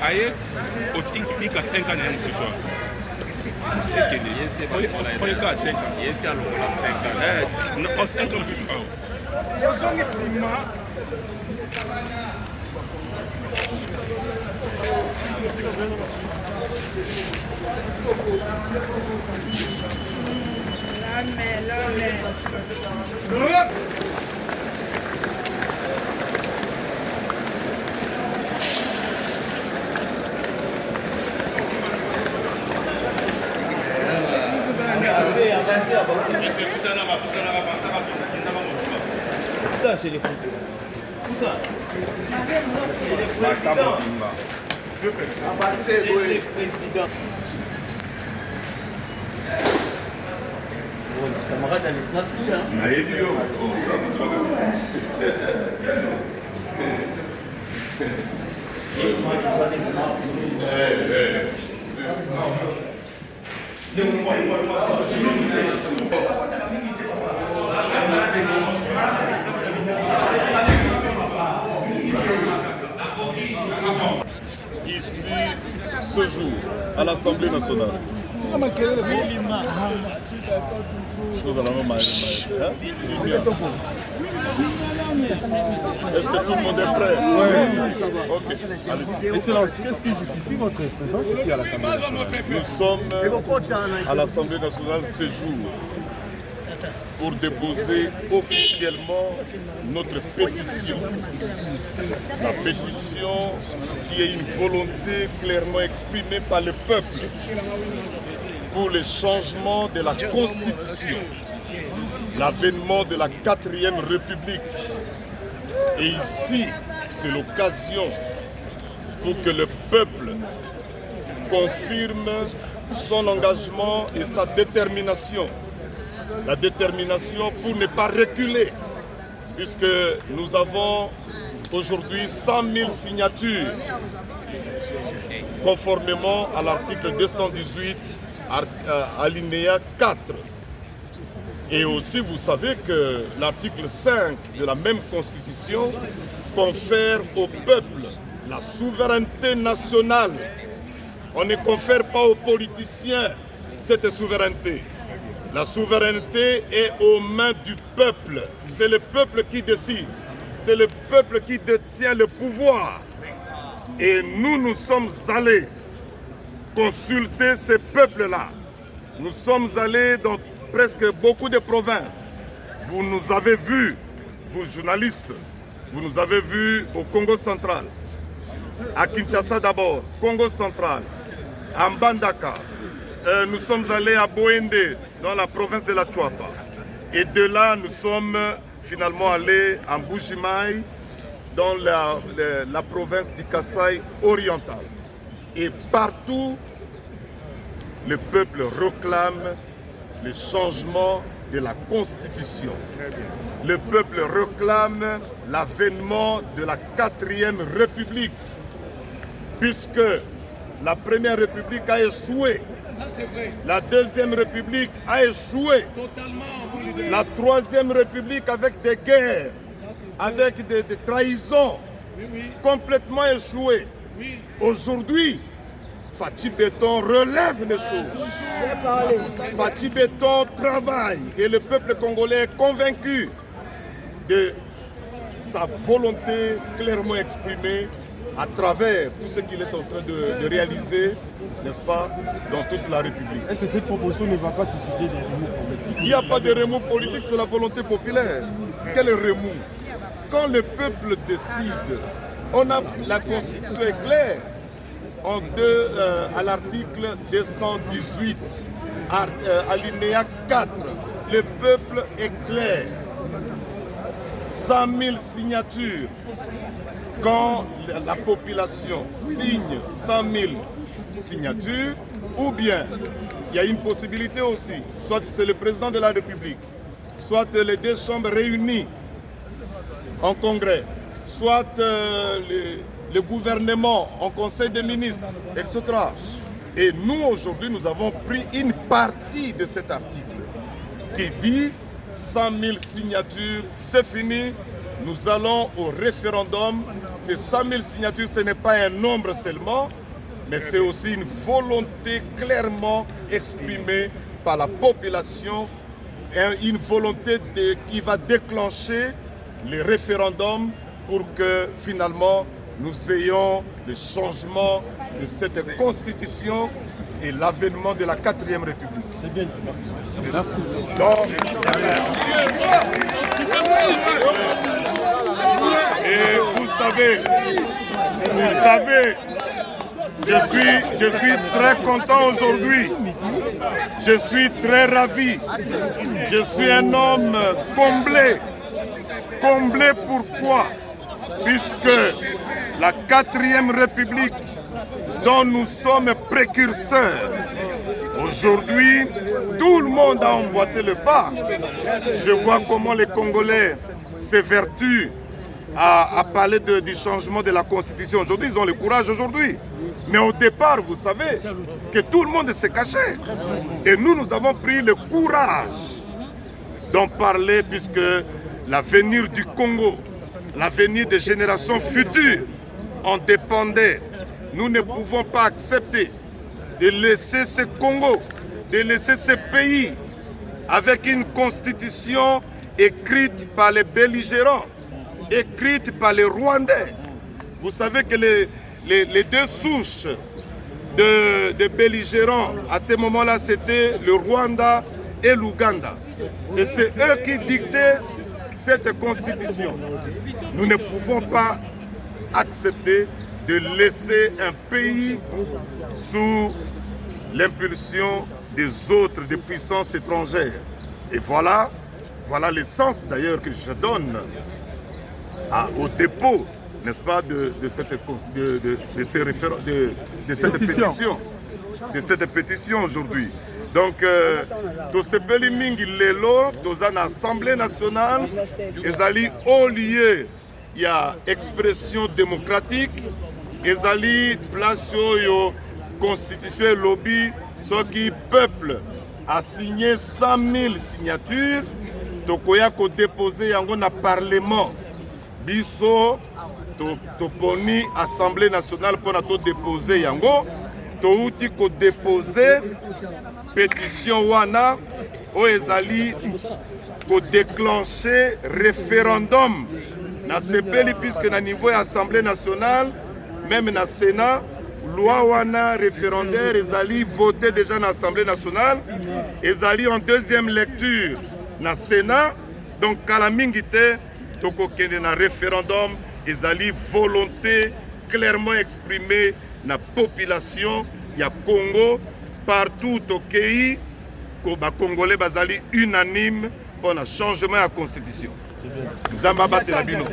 Aye, il casse 5 ans ce soir. Il casse 5 ans. Yesi alokola 5 ans. Non, 5 ans ce soir. Camarade, elle est là tout ça. Ici, ce jour, à l'Assemblée nationale. Est-ce que tout le monde est prêt? Oui. Ok. Excellence, qu'est-ce qui justifie votre présence ici à l'Assemblée nationale? Nous sommes à l'Assemblée nationale ce jour pour déposer officiellement notre pétition. La pétition qui est une volonté clairement exprimée par le peuple pour le changement de la Constitution, l'avènement de la 4e République. Et ici, c'est l'occasion pour que le peuple confirme son engagement et sa détermination. La détermination pour ne pas reculer, puisque nous avons aujourd'hui 100 000 signatures, conformément à l'article 218, alinéa 4. Et aussi, vous savez que l'article 5 de la même Constitution confère au peuple la souveraineté nationale. On ne confère pas aux politiciens cette souveraineté. La souveraineté est aux mains du peuple. C'est le peuple qui décide. C'est le peuple qui détient le pouvoir. Et nous sommes allés consulter ces peuples-là. Nous sommes allés dans presque beaucoup de provinces. Vous nous avez vus, vous journalistes, vous nous avez vus au Congo central, à Kinshasa d'abord, Congo central, à Mbandaka. Nous sommes allés à Boende, dans la province de la Chuapa. Et de là, nous sommes finalement allés à Mbujimaï, dans la province du Kasaï oriental. Et partout, le peuple réclame le changement de la Constitution. Le peuple réclame l'avènement de la 4e République, puisque la Première République a échoué. La 2e République a échoué. La 3e République avec des guerres, avec des trahisons, complètement échoué. Aujourd'hui, Fatih Béton relève les choses. Fatih Béton travaille et le peuple congolais est convaincu de sa volonté clairement exprimée à travers tout ce qu'il est en train de réaliser, n'est-ce pas, dans toute la République. Est-ce que cette proposition ne va pas susciter des remous politiques? Il n'y a pas de remous politique, c'est la volonté populaire. Quel remous? Quand le peuple décide, la Constitution est claire. À l'article 218, alinéa 4, le peuple est clair. 100 000 signatures. Quand la population signe 100 000 signatures, ou bien il y a une possibilité aussi, soit c'est le président de la République, soit les deux chambres réunies en congrès, soit le gouvernement en conseil des ministres, etc. Et nous, aujourd'hui, nous avons pris une partie de cet article qui dit 100 000 signatures, c'est fini, nous allons au référendum. Ces 100 000 signatures, ce n'est pas un nombre seulement, mais c'est aussi une volonté clairement exprimée par la population, une volonté qui va déclencher les référendums pour que finalement nous ayons le changement de cette constitution et l'avènement de la 4e République. C'est bien. Merci. Donc, et vous savez, je suis très content aujourd'hui. Je suis très ravi. Je suis un homme comblé. Comblé pourquoi? Puisque la 4e République dont nous sommes précurseurs, aujourd'hui, tout le monde a emboîté le pas. Je vois comment les Congolais s'évertuent à parler du changement de la Constitution. Aujourd'hui, ils ont le courage aujourd'hui. Mais au départ, vous savez que tout le monde se cachait. Et nous avons pris le courage d'en parler puisque l'avenir du Congo, l'avenir des générations futures en dépendait. Nous ne pouvons pas accepter de laisser ce Congo, de laisser ce pays avec une constitution écrite par les belligérants, écrite par les Rwandais. Vous savez que les deux souches de belligérants, à ce moment-là, c'était le Rwanda et l'Ouganda. Et c'est eux qui dictaient cette constitution. Nous ne pouvons pas accepter de laisser un pays sous l'impulsion des autres, des puissances étrangères. Et voilà le sens d'ailleurs que je donne au dépôt, n'est-ce pas, de cette pétition aujourd'hui. Donc, tosepeli mingi lelo toza na Assemblée nationale ezali au lieu ya expression démocratique ezali place oyo constitution lobby soki peuple a signé 100 000 signatures tokoya ko déposer yango na parlement biso toponi Assemblée nationale pour to déposer yango touti ko déposer pétition wana o ezali ko déclencher référendum na sepeli puisque na niveau ya Assemblée nationale même na Sénat loi wana référendaire ezali voté déjà na Assemblée nationale ezali en deuxième lecture na Sénat donc kala mingi te toko kende na référendum ezali volonté clairement exprimée na population ya Congo partout au pays que les Congolais bazali unanime pour le changement de la constitution. Nzamba bate la bino.